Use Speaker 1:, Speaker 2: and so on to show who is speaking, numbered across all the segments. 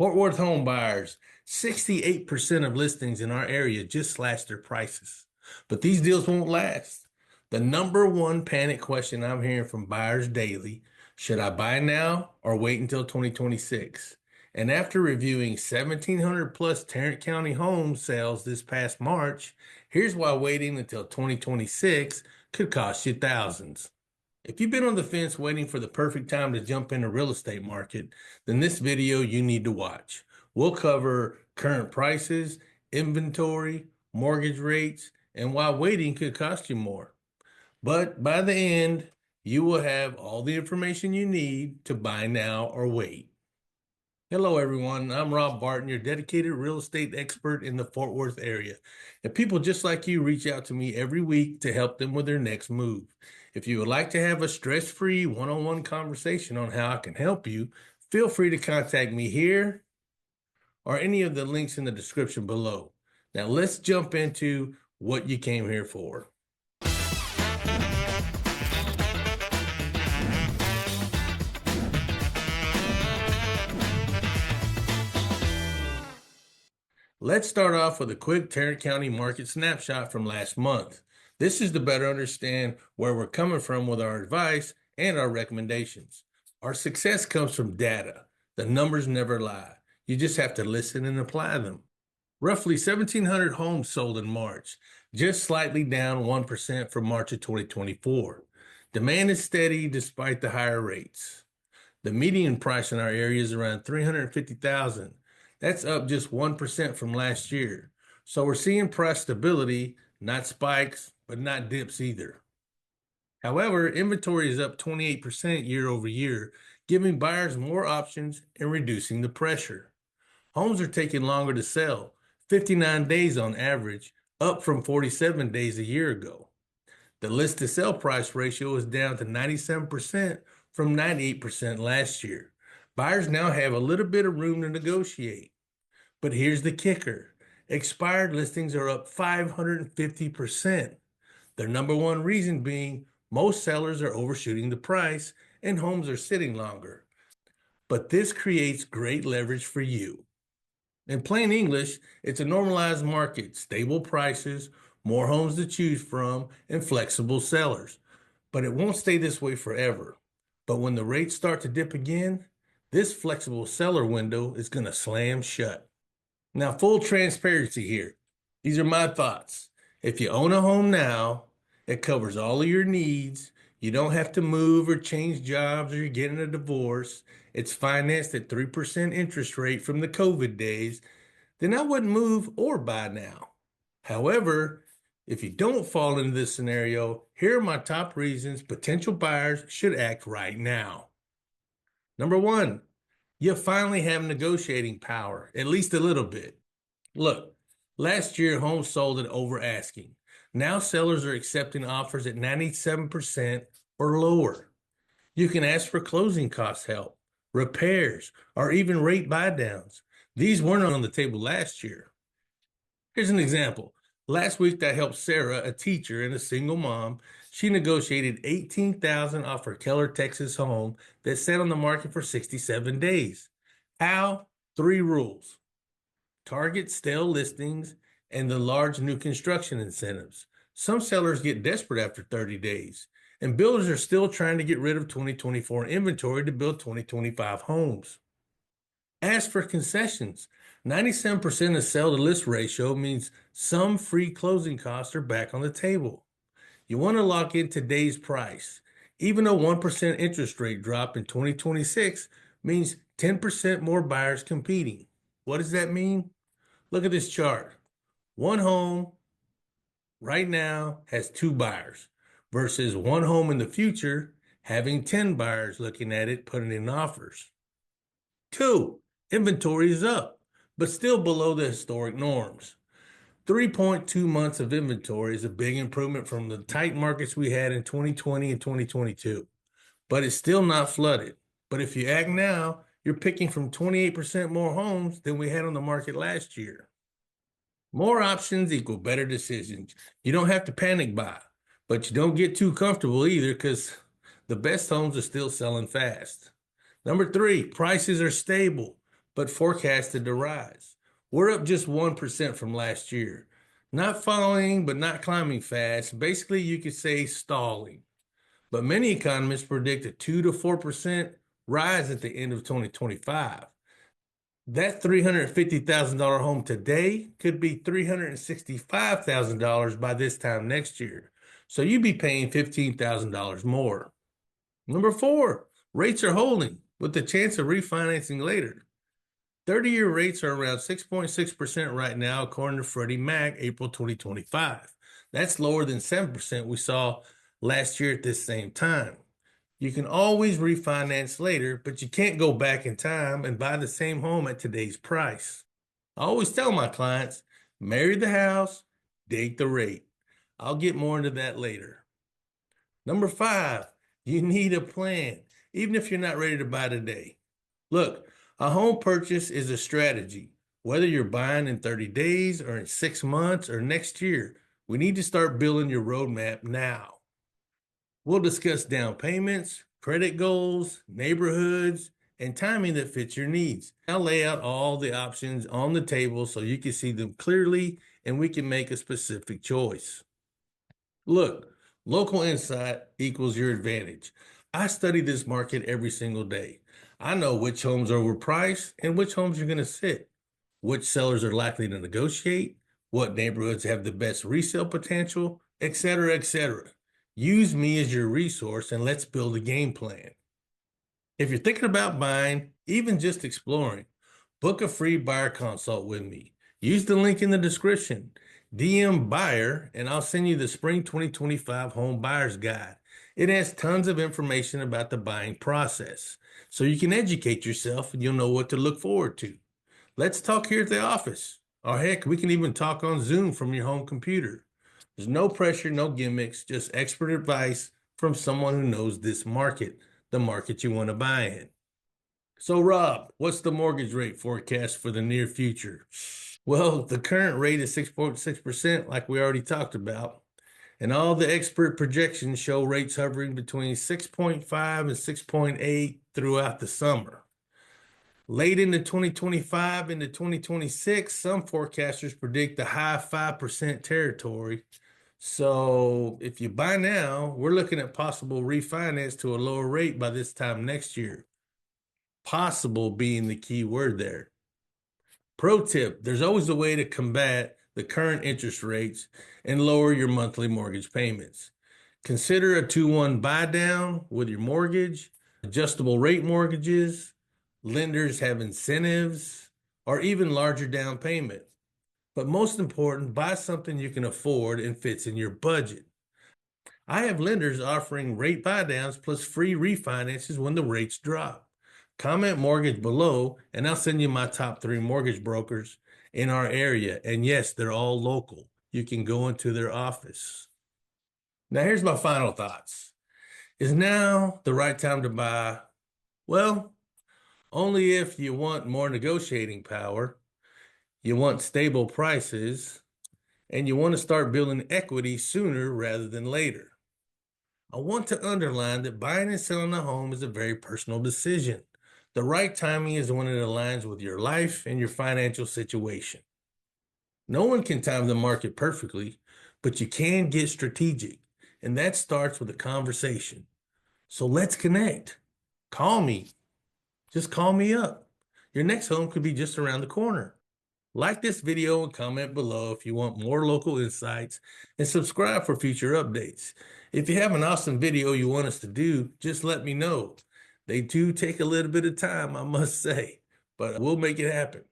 Speaker 1: Fort Worth home buyers, 68% of listings in our area just slashed their prices. But these deals won't last. The number one panic question I'm hearing from buyers daily, should I buy now or wait until 2026? And after reviewing 1,700 plus Tarrant County home sales this past March, here's why waiting until 2026 could cost you thousands. If you've been on the fence waiting for the perfect time to jump in the real estate market, then this video you need to watch. We'll cover current prices, inventory, mortgage rates, and why waiting could cost you more. But by the end, you will have all the information you need to buy now or wait. Hello, everyone. I'm Rob Barton, your dedicated real estate expert in the Fort Worth area. And people just like you reach out to me every week to help them with their next move. If you would like to have a stress-free one-on-one conversation on how I can help you, feel free to contact me here or any of the links in the description below. Now let's jump into what you came here for. Let's start off with a quick Tarrant County market snapshot from last month. This is to better understand where we're coming from with our advice and our recommendations. Our success comes from data. The numbers never lie. You just have to listen and apply them. Roughly 1,700 homes sold in March, just slightly down 1% from March of 2024. Demand is steady despite the higher rates. The median price in our area is around $350,000. That's up just 1% from last year. So we're seeing price stability, not spikes, but not dips either. However, inventory is up 28% year over year, giving buyers more options and reducing the pressure. Homes are taking longer to sell, 59 days on average, up from 47 days a year ago. The list to sell price ratio is down to 97% from 98% last year. Buyers now have a little bit of room to negotiate. But here's the kicker. Expired listings are up 550%. Their number one reason being most sellers are overshooting the price and homes are sitting longer. But this creates great leverage for you. In plain English, it's a normalized market, stable prices, more homes to choose from, and flexible sellers. But it won't stay this way forever. But when the rates start to dip again, this flexible seller window is going to slam shut. Now, full transparency here. These are my thoughts. If you own a home now, it covers all of your needs. You don't have to move or change jobs or you're getting a divorce. It's financed at 3% interest rate from the COVID days. Then I wouldn't move or buy now. However, if you don't fall into this scenario, here are my top reasons potential buyers should act right now. Number one, you finally have negotiating power, at least a little bit. Look, last year homes sold at over asking. Now sellers are accepting offers at 97% or lower. You can ask for closing cost help, repairs, or even rate buy downs. These weren't on the table last year. Here's an example. Last week I helped Sarah, a teacher and a single mom. She negotiated $18,000 off her Keller, Texas home that sat on the market for 67 days. How? 3 rules. Target stale listings and the large new construction incentives. Some sellers get desperate after 30 days, and builders are still trying to get rid of 2024 inventory to build 2025 homes. Ask for concessions. 97% of sell to list ratio means some free closing costs are back on the table. You want to lock in today's price. Even a 1% interest rate drop in 2026 means 10% more buyers competing. What does that mean? Look at this chart. One home right now has 2 buyers versus one home in the future having 10 buyers looking at it, putting in offers. 2, inventory is up, but still below the historic norms. 3.2 months of inventory is a big improvement from the tight markets we had in 2020 and 2022, but it's still not flooded. But if you act now, you're picking from 28% more homes than we had on the market last year. More options equal better decisions. You don't have to panic buy, but you don't get too comfortable either because the best homes are still selling fast. Number 3, prices are stable. but forecasted to rise. We're up just 1% from last year. Not falling, but not climbing fast. Basically, you could say stalling. But many economists predict a 2 to 4% rise at the end of 2025. That $350,000 home today could be $365,000 by this time next year. So you'd be paying $15,000 more. Number 4, rates are holding with the chance of refinancing later. 30-year rates are around 6.6% right now, according to Freddie Mac, April 2025. That's lower than 7% we saw last year at this same time. You can always refinance later, but you can't go back in time and buy the same home at today's price. I always tell my clients, marry the house, date the rate. I'll get more into that later. Number 5, you need a plan, even if you're not ready to buy today. Look, a home purchase is a strategy. Whether you're buying in 30 days or in 6 months or next year, we need to start building your roadmap now. We'll discuss down payments, credit goals, neighborhoods, and timing that fits your needs. I'll lay out all the options on the table so you can see them clearly and we can make a specific choice. Look, local insight equals your advantage. I study this market every single day. I know which homes are overpriced and which homes are going to sit, which sellers are likely to negotiate, what neighborhoods have the best resale potential, etc., etc. Use me as your resource and let's build a game plan. If you're thinking about buying, even just exploring, book a free buyer consult with me. Use the link in the description. DM buyer, and I'll send you the Spring 2025 Home Buyers Guide. It has tons of information about the buying process, so you can educate yourself and you'll know what to look forward to. Let's talk here at the office. Or heck, we can even talk on Zoom from your home computer. There's no pressure, no gimmicks, just expert advice from someone who knows this market, the market you want to buy in. So Rob, what's the mortgage rate forecast for the near future? Well, the current rate is 6.6%, like we already talked about. And all the expert projections show rates hovering between 6.5 and 6.8 throughout the summer. Late into 2025 into 2026, some forecasters predict the high 5% territory. So if you buy now, we're looking at possible refinance to a lower rate by this time next year. Possible being the key word there. Pro tip, there's always a way to combat the current interest rates and lower your monthly mortgage payments. Consider a 2-1 buy down with your mortgage, adjustable rate mortgages, lenders have incentives, or even larger down payment. But most important, buy something you can afford and fits in your budget. I have lenders offering rate buy downs plus free refinances when the rates drop. Comment mortgage below, and I'll send you my top 3 mortgage brokers in our area. And yes, they're all local. You can go into their office. Now, here's my final thoughts. Is now the right time to buy? Well, only if you want more negotiating power, you want stable prices, and you want to start building equity sooner rather than later. I want to underline that buying and selling a home is a very personal decision. The right timing is when it aligns with your life and your financial situation. No one can time the market perfectly, but you can get strategic, and that starts with a conversation. So let's connect. Call me. Just call me up. Your next home could be just around the corner. Like this video and comment below if you want more local insights, and subscribe for future updates. If you have an awesome video you want us to do, just let me know. They do take a little bit of time, I must say, but we'll make it happen.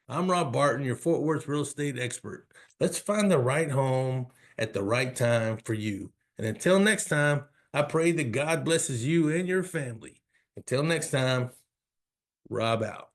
Speaker 1: I'm Rob Barton, your Fort Worth real estate expert. Let's find the right home at the right time for you. And until next time, I pray that God blesses you and your family. Until next time, Rob out.